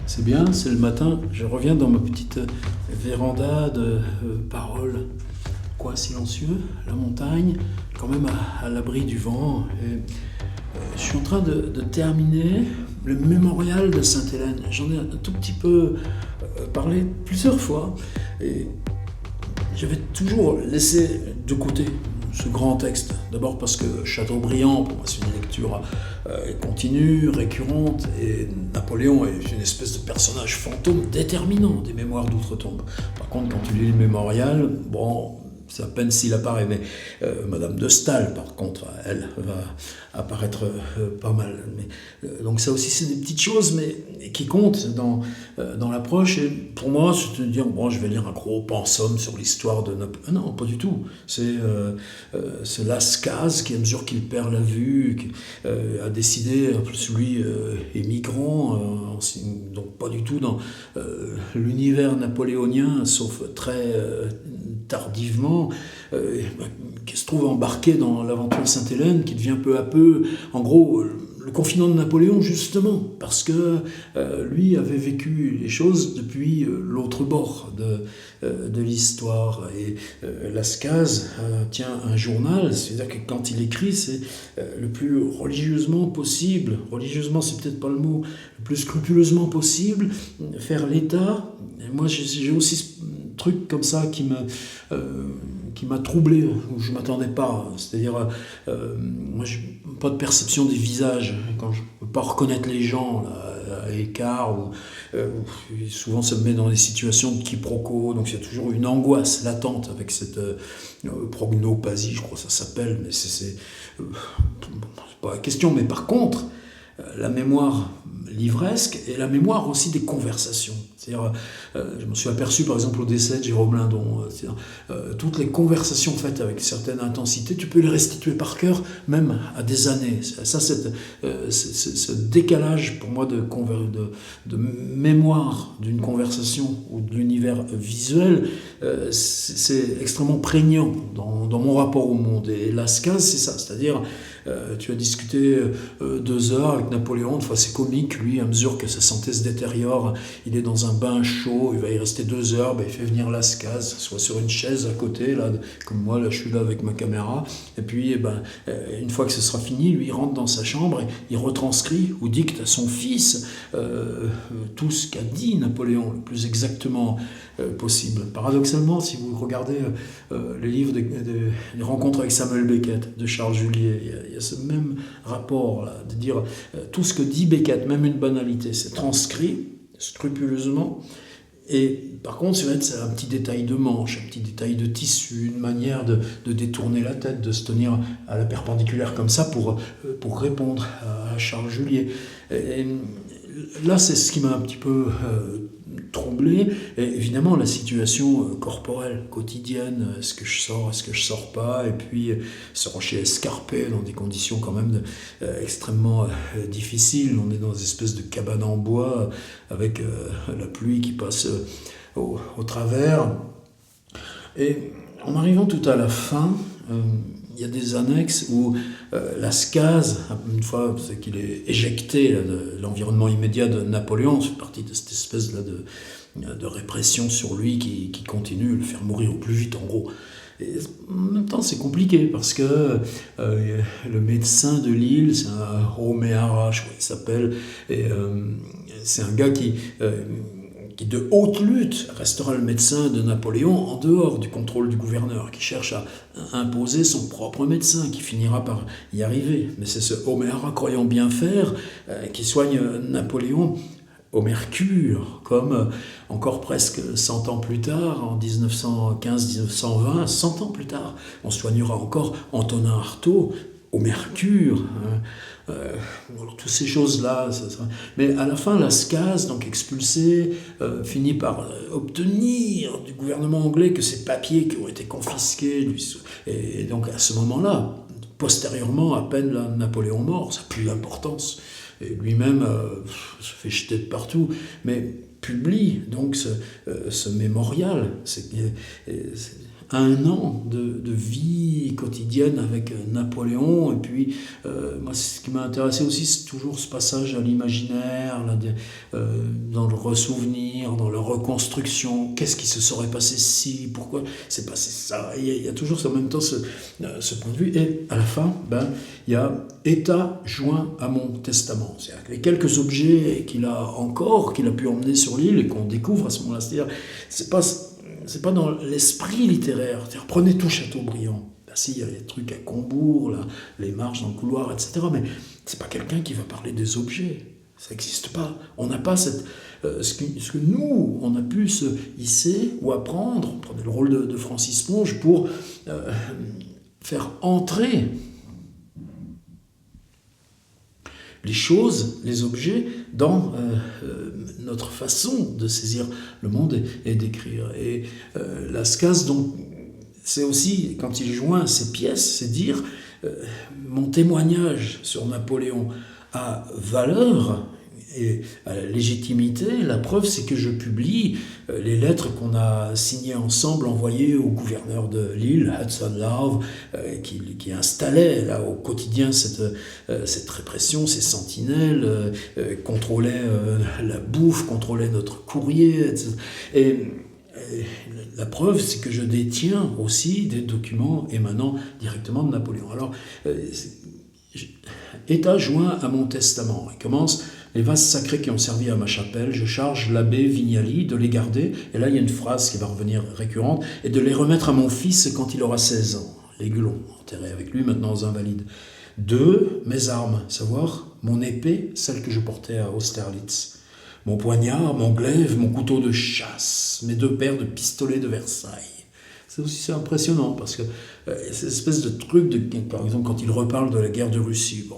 C'est bien, c'est le matin, je reviens dans ma petite véranda de paroles, coin silencieux, la montagne, quand même à l'abri du vent. Et, je suis en train de terminer le mémorial de Sainte-Hélène. J'en ai un tout petit peu parlé plusieurs fois et j'avais toujours laissé de côté ce grand texte. D'abord parce que Chateaubriand, pour moi, c'est une lecture continue, récurrente, et Napoléon est une espèce de personnage fantôme déterminant des mémoires d'outre-tombe. Par contre, quand tu lis le mémorial, bon, c'est à peine s'il apparaît, mais Madame de Staël, par contre, elle va apparaître pas mal. Donc ça aussi, c'est des petites choses, mais qui comptent dans l'approche. Et pour moi, c'est de dire, bon, je vais lire un gros pensum sur l'histoire de Napoléon. Non, pas du tout. C'est Lascaz qui, à mesure qu'il perd la vue, a décidé, en plus lui est migrant, donc pas du tout dans l'univers napoléonien, sauf très tardivement, qui se trouve embarqué dans l'aventure Sainte-Hélène, qui devient peu à peu, en gros, le confident de Napoléon, justement, parce que lui avait vécu les choses depuis l'autre bord de l'histoire. Et Lascaz tient un journal, c'est-à-dire que quand il écrit, c'est le plus religieusement possible, religieusement c'est peut-être pas le mot, le plus scrupuleusement possible, faire l'état. Et moi j'ai aussi ce truc comme ça qui m'a troublé, où je ne m'attendais pas. C'est-à-dire, moi, je n'ai pas de perception des visages. Quand je ne peux pas reconnaître les gens là, à écart, souvent ça me met dans des situations de quiproquo, donc il y a toujours une angoisse latente avec cette prognopasie, je crois que ça s'appelle, mais c'est pas la question. Mais par contre, la mémoire livresque et la mémoire aussi des conversations. C'est-à-dire, je me suis aperçu par exemple au décès de Jérôme Lindon, toutes les conversations faites avec certaine intensité, tu peux les restituer par cœur même à des années. Ça, ce décalage pour moi de mémoire d'une conversation ou de l'univers visuel, c'est extrêmement prégnant dans mon rapport au monde. Et Lascaz, c'est ça, c'est-à-dire tu as discuté 2 heures avec Napoléon, de fois c'est comique, lui, à mesure que sa santé se détériore, il est dans un bain chaud, il va y rester 2 heures, il fait venir Lascaz, soit sur une chaise à côté, là, comme moi, là je suis là avec ma caméra, et puis une fois que ce sera fini, lui il rentre dans sa chambre, et il retranscrit ou dicte à son fils tout ce qu'a dit Napoléon, le plus exactement possible. Paradoxalement, si vous regardez les livres des rencontres avec Samuel Beckett de Charles Julier, il y a ce même rapport là, de dire tout ce que dit Beckett, même une banalité, c'est transcrit scrupuleusement. Et par contre, c'est un petit détail de manche, un petit détail de tissu, une manière de détourner la tête, de se tenir à la perpendiculaire comme ça pour répondre à Charles Julier. Et là, c'est ce qui m'a un petit peu troublé. Et évidemment, la situation corporelle, quotidienne, est-ce que je sors pas, et puis ce rocher escarpé dans des conditions quand même extrêmement difficiles. On est dans des espèces de cabanes en bois avec la pluie qui passe au travers. Et en arrivant tout à la fin, il y a des annexes où Lascaz, une fois qu'il est éjecté là, de l'environnement immédiat de Napoléon, c'est partie de cette espèce là, de répression sur lui qui continue, le faire mourir au plus vite en gros. Et en même temps, c'est compliqué parce que le médecin de Lille, c'est un O'Meara, je crois qu'il s'appelle, et c'est un gars qui de haute lutte restera le médecin de Napoléon en dehors du contrôle du gouverneur, qui cherche à imposer son propre médecin, qui finira par y arriver. Mais c'est ce O'Meara croyant bien faire qui soigne Napoléon au mercure, comme encore presque 100 ans plus tard, en 1915-1920, 100 ans plus tard, on soignera encore Antonin Artaud au mercure. Alors, toutes ces choses-là, mais à la fin, Lascaz, donc expulsé, finit par obtenir du gouvernement anglais que ces papiers qui ont été confisqués, et donc à ce moment-là, postérieurement, à peine là, Napoléon mort, ça n'a plus d'importance. Et lui-même se fait jeter de partout, mais publie donc ce mémorial. un an de vie quotidienne avec Napoléon. Et puis, moi, ce qui m'a intéressé aussi, c'est toujours ce passage à l'imaginaire, dans le ressouvenir, dans la reconstruction. Qu'est-ce qui se serait passé si, pourquoi c'est passé ça? Il y a toujours en même temps ce point de vue. Et à la fin, il y a État joint à mon testament. C'est-à-dire que les quelques objets qu'il a pu emmener sur l'île et qu'on découvre à ce moment-là, c'est-à-dire, c'est pas dans l'esprit littéraire. C'est-à-dire, prenez tout Chateaubriand. Si, il y a les trucs à Combourg, là, les marches dans le couloir, etc. Mais c'est pas quelqu'un qui va parler des objets. Ça n'existe pas. On n'a pas ce que nous, on a pu se hisser ou apprendre. On prenait le rôle de Francis Ponge pour faire entrer les choses, les objets, dans notre façon de saisir le monde et d'écrire. Et Lascaz, donc, c'est aussi, quand il joint ces pièces, c'est dire mon témoignage sur Napoléon a valeur et à la légitimité. La preuve, c'est que je publie les lettres qu'on a signées ensemble, envoyées au gouverneur de l'île, Hudson Love, qui installait là, au quotidien cette répression, ces sentinelles, contrôlait la bouffe, contrôlait notre courrier, etc. Et la preuve, c'est que je détiens aussi des documents émanant directement de Napoléon. Alors, État joint à mon testament. Il commence: les vases sacrés qui ont servi à ma chapelle, je charge l'abbé Vignali de les garder, et là il y a une phrase qui va revenir récurrente, et de les remettre à mon fils quand il aura 16 ans. Les Guelons, enterrés avec lui, maintenant aux Invalides. 2, mes armes, savoir mon épée, celle que je portais à Austerlitz. Mon poignard, mon glaive, mon couteau de chasse, mes 2 paires de pistolets de Versailles. C'est impressionnant, parce que cette espèce de truc, par exemple, quand il reparle de la guerre de Russie,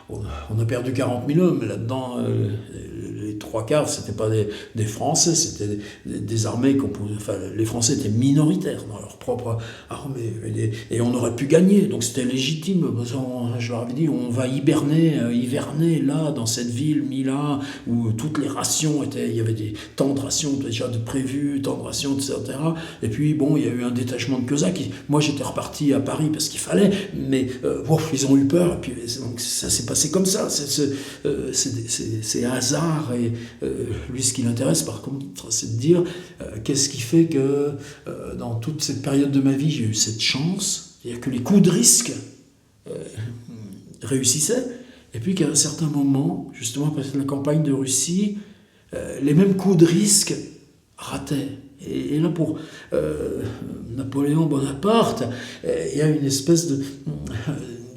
on a perdu 40 000 hommes, mais là-dedans, les 3/4, c'était pas des Français, c'était des armées les Français étaient minoritaires dans leur propre armée, et on aurait pu gagner, donc c'était légitime. Je leur avais dit, on va hiverner là, dans cette ville, Mila, où toutes les rations il y avait des temps de rations déjà prévus, temps de rations, etc. Et puis, bon, il y a eu un détachement de Cosaques. Moi, j'étais reparti à Paris parce qu'il fallait, mais ils ont eu peur, et puis donc, ça s'est passé comme ça, c'est hasard. Et lui, ce qui l'intéresse, par contre, c'est de dire qu'est-ce qui fait que dans toute cette période de ma vie, j'ai eu cette chance, c'est-à-dire que les coups de risque réussissaient, et puis qu'à un certain moment, justement après la campagne de Russie, les mêmes coups de risque rataient. Et là, pour Napoléon Bonaparte, il y a une espèce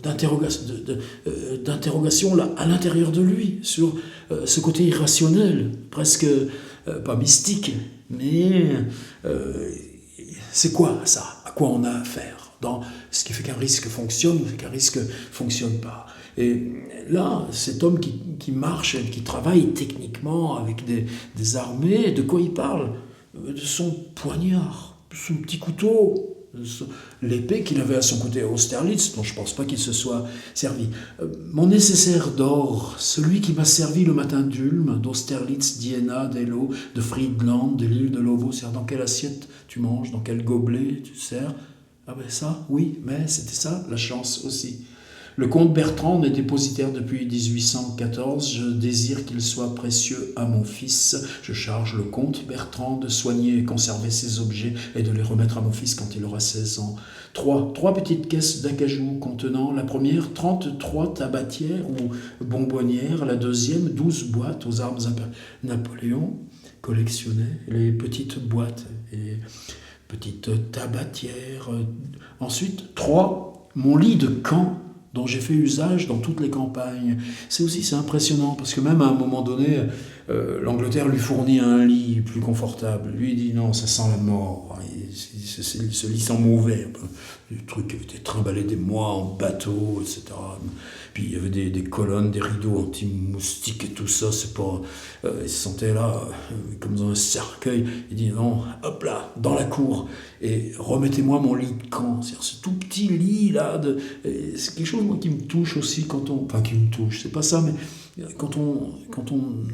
d'interrogation là, à l'intérieur de lui, sur ce côté irrationnel, presque pas mystique, mais c'est quoi ça? À quoi on a affaire? Dans ce qui fait qu'un risque fonctionne ou qu'un risque ne fonctionne pas. Et là, cet homme qui marche, qui travaille techniquement avec des armées, de quoi il parle? De son poignard, son petit couteau, l'épée qu'il avait à son côté à Austerlitz, dont je ne pense pas qu'il se soit servi. Mon nécessaire d'or, celui qui m'a servi le matin d'Ulm, d'Austerlitz, d'Iéna, d'Elo, de Friedland, de l'île de Lovo, c'est-à-dire dans quelle assiette tu manges, dans quel gobelet tu sers. Ah ben ça, oui, mais c'était ça, la chance aussi. Le comte Bertrand est dépositaire depuis 1814. Je désire qu'il soit précieux à mon fils. Je charge le comte Bertrand de soigner et conserver ses objets et de les remettre à mon fils quand il aura 16 ans. 3 petites caisses d'acajou contenant la première 33 tabatières ou bonbonnières, la deuxième 12 boîtes aux armes impériales. Napoléon collectionnait les petites boîtes et petites tabatières. Ensuite, 3, mon lit de camp, dont j'ai fait usage dans toutes les campagnes. C'est impressionnant, parce que même à un moment donné, l'Angleterre lui fournit un lit plus confortable. Lui, il dit non, ça sent la mort. Ce lit sent mauvais. Des trucs qui avaient été trimballés des mois en bateau, etc. Puis il y avait des colonnes, des rideaux anti-moustiques et tout ça. C'est pas, il se sentait là, comme dans un cercueil. Il dit non, hop là, dans la cour. Et remettez-moi mon lit de camp. C'est-à-dire ce tout petit lit là. C'est quelque chose moi, qui me touche aussi quand on. Enfin, qui me touche, c'est pas ça, mais quand on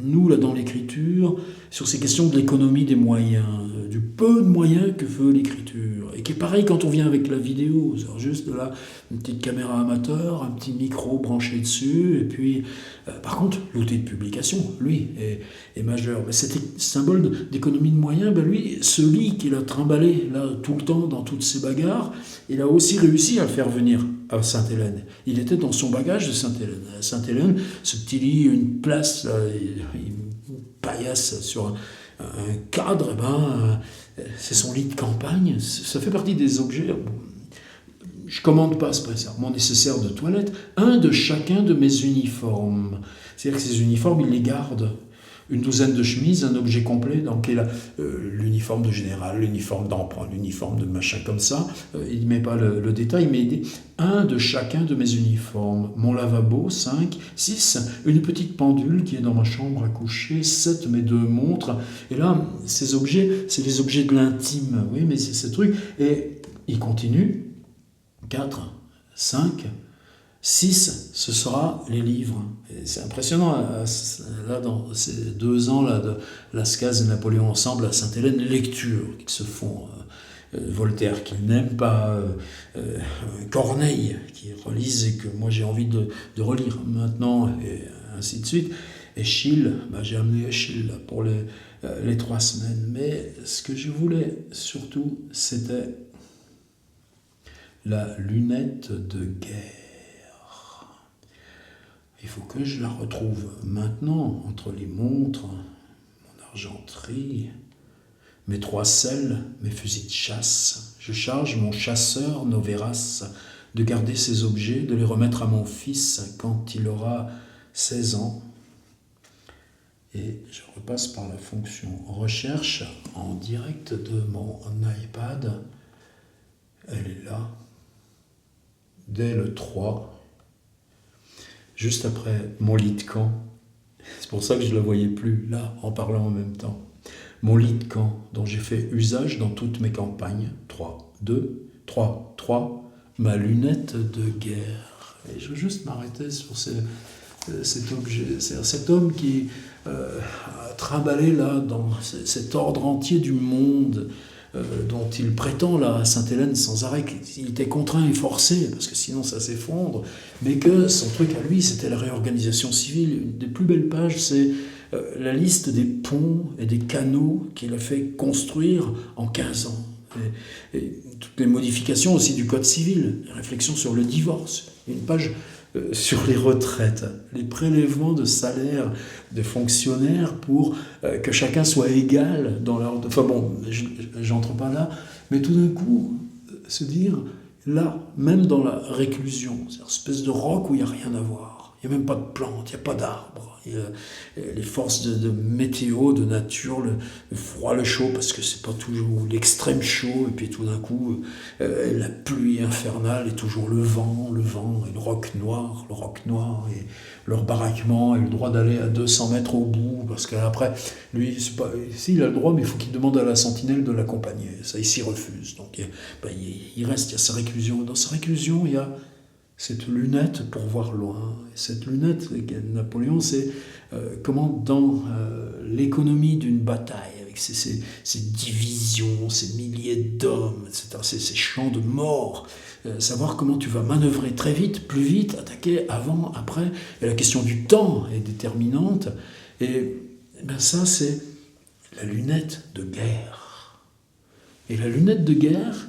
noue là dans l'écriture sur ces questions de l'économie des moyens, du peu de moyens que veut l'écriture, et qui est pareil quand on vient avec la vidéo, c'est juste là, une petite caméra amateur, un petit micro branché dessus, et puis, par contre, l'outil de publication, lui, est majeur. Mais cet symbole d'économie de moyens, ben lui, ce lit qu'il a trimballé là tout le temps dans toutes ses bagarres, il a aussi réussi à le faire venir à Sainte-Hélène. Il était dans son bagage de Sainte-Hélène. À Sainte-Hélène, ce petit lit, une place, là, il paillasse sur un cadre, c'est son lit de campagne. Ça fait partie des objets. Je commande pas spécialement nécessaire de toilette. Un de chacun de mes uniformes. C'est-à-dire que ces uniformes, il les garde. Une douzaine de chemises, un objet complet dans lequel l'uniforme de général, l'uniforme d'emprunt, l'uniforme de machin comme ça. Il ne met pas le détail, mais un de chacun de mes uniformes. Mon lavabo, 5, 6, une petite pendule qui est dans ma chambre à coucher, 7, mes 2 montres. Et là, ces objets, c'est les objets de l'intime. Oui, mais c'est ce truc. Et il continue. 4, 5... 6, ce sera les livres. Et c'est impressionnant, là, dans ces 2 ans là, de Lascaz et Napoléon ensemble à Sainte-Hélène, les lectures qui se font. Voltaire qui n'aime pas, Corneille qui relise et que moi j'ai envie de relire maintenant, et ainsi de suite. Et Schill, j'ai amené Schill pour les 3 semaines. Mais ce que je voulais surtout, c'était la lunette de guerre. Il faut que je la retrouve maintenant, entre les montres, mon argenterie, mes 3 selles, mes fusils de chasse. Je charge mon chasseur Noveras de garder ces objets, de les remettre à mon fils quand il aura 16 ans. Et je repasse par la fonction recherche en direct de mon iPad. Elle est là, dès le 3. Juste après mon lit de camp. C'est pour ça que je ne la voyais plus, là, en parlant en même temps. Mon lit de camp, dont j'ai fait usage dans toutes mes campagnes. 3, 2, 3, 3. Ma lunette de guerre. Et je veux juste m'arrêter sur cet objet. C'est cet homme qui a trimballé, là, dans cet ordre entier du monde, dont il prétend là à Sainte-Hélène sans arrêt qu'il était contraint et forcé, parce que sinon ça s'effondre, mais que son truc à lui, c'était la réorganisation civile. Une des plus belles pages, c'est la liste des ponts et des canaux qu'il a fait construire en 15 ans. Et toutes les modifications aussi du Code civil, les réflexions sur le divorce, une page sur les retraites, les prélèvements de salaire des fonctionnaires pour que chacun soit égal dans leur... Enfin bon, j'entre pas là, mais tout d'un coup, se dire, là, même dans la réclusion, c'est une espèce de roc où il n'y a rien à voir, il n'y a même pas de plantes, il n'y a pas d'arbres, les forces de météo, de nature, le froid, le chaud, parce que c'est pas toujours l'extrême chaud, et puis tout d'un coup, la pluie infernale, et toujours le vent, et le roc noir, et leur baraquement, et le droit d'aller à 200 mètres au bout, parce qu'après, lui, c'est pas, si, il a le droit, mais il faut qu'il demande à la sentinelle de l'accompagner, ça, il s'y refuse, donc il reste, il y a sa réclusion, dans sa réclusion, il y a cette lunette pour voir loin. Et cette lunette, Napoléon, c'est comment dans l'économie d'une bataille, avec ses divisions, ces milliers d'hommes, etc., ces champs de mort, savoir comment tu vas manœuvrer très vite, plus vite, attaquer avant, après. Et la question du temps est déterminante. Et ça, c'est la lunette de guerre. Et la lunette de guerre,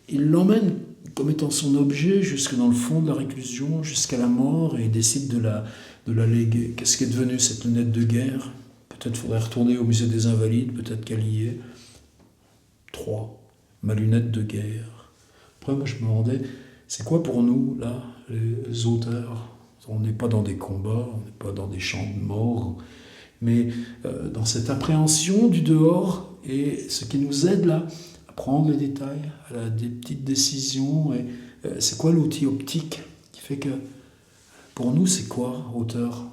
il l'emmène comme étant son objet jusque dans le fond de la réclusion, jusqu'à la mort, et il décide de la léguer. Qu'est-ce qui est devenu cette lunette de guerre ? Peut-être faudrait retourner au musée des Invalides, peut-être qu'elle y est. 3. Ma lunette de guerre. Après, moi, je me demandais, c'est quoi pour nous, là, les auteurs ? On n'est pas dans des combats, on n'est pas dans des champs de mort, mais dans cette appréhension du dehors, et ce qui nous aide, là, prendre les détails, des petites décisions. Et c'est quoi l'outil optique qui fait que, pour nous, c'est quoi, auteur ?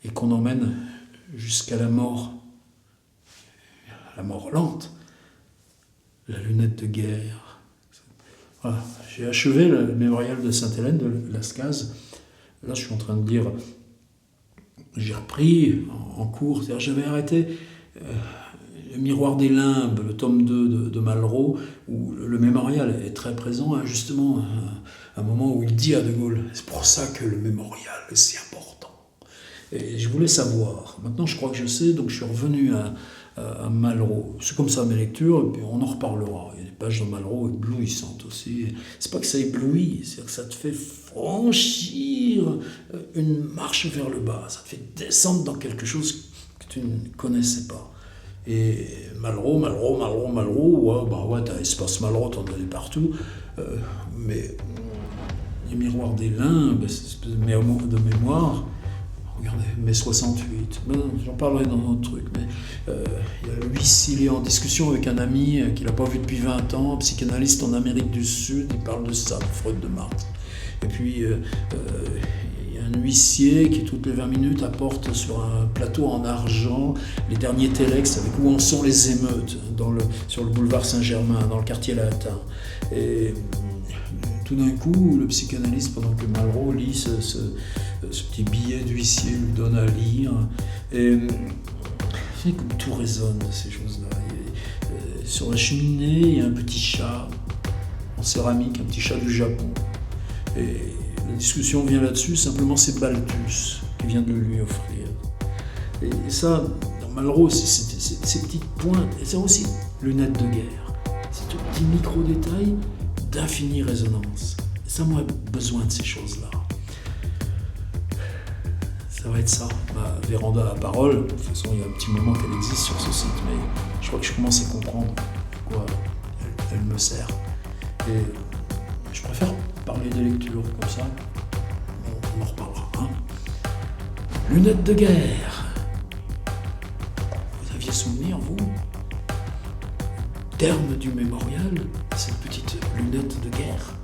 Et qu'on emmène jusqu'à la mort lente, la lunette de guerre. Voilà, j'ai achevé le mémorial de Sainte-Hélène de Lascaz. Là, je suis en train de dire, j'ai repris en cours, c'est-à-dire j'avais arrêté... Le Miroir des Limbes, le tome 2 de Malraux, où le mémorial est très présent, hein, justement, un moment où il dit à De Gaulle, c'est pour ça que le mémorial est si important. Et je voulais savoir. Maintenant, je crois que je sais, donc je suis revenu à Malraux. C'est comme ça mes lectures, et puis on en reparlera. Il y a des pages de Malraux éblouissantes aussi. C'est pas que ça éblouit, c'est que ça te fait franchir une marche vers le bas. Ça te fait descendre dans quelque chose que tu ne connaissais pas. Et Malraux, ouais, t'as Espace Malraux, t'en as partout, mais les Miroirs des Limbes, cette espèce de mémoire, regardez, mai 68, j'en parlerai dans un autre truc, mais il est en discussion avec un ami qu'il n'a pas vu depuis 20 ans, psychanalyste en Amérique du Sud, il parle de ça, de Freud, de Marx. Et puis, il y a un huissier qui, toutes les 20 minutes, apporte sur un plateau en argent les derniers téléx avec où en sont les émeutes sur le boulevard Saint-Germain, dans le quartier latin. Et tout d'un coup, le psychanalyste, pendant que Malraux lit ce petit billet d'huissier, lui donne à lire. Et c'est comme tout résonne, ces choses-là. Sur la cheminée, il y a un petit chat en céramique, un petit chat du Japon. Et la discussion vient là-dessus, simplement c'est Balthus qui vient de le lui offrir. Et ça, dans Malraux, c'est ces petites pointes, et c'est aussi lunettes de guerre. C'est tout petit micro-détail d'infinie résonance. Et ça, moi, j'ai besoin de ces choses-là. Ça va être ça, ma véranda à parole. De toute façon, il y a un petit moment qu'elle existe sur ce site, mais je crois que je commence à comprendre pourquoi elle me sert. Et je préfère parler des lectures comme ça. On en reparlera. Hein. Lunettes de guerre. Vous aviez souvenir, vous? Terme du mémorial, cette petite lunette de guerre.